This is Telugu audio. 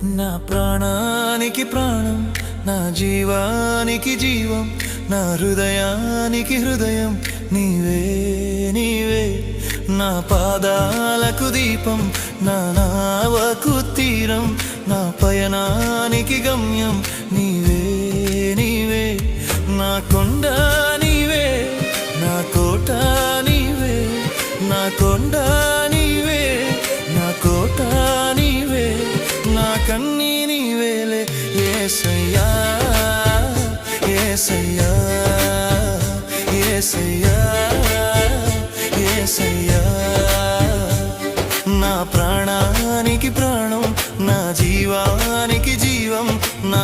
నా ప్రాణానికి ప్రాణం, నా జీవానికి జీవం, నా హృదయానికి హృదయం నీవే నీవే. నా పాదాలకు దీపం, నా నావకు తీరం, నా పయనానికి గమ్యం నీవే నీవే. నా కొండ నీవే, నా కోట నీవే, నా కొండ నీవే, నా కోట నీవే, నా కన్నీ నీవేలే యేసయ్యా యేసయ్యా యేసయ్యా యేసయ్యా. నా ప్రాణానికి ప్రాణం, నా జీవానికి జీవం, నా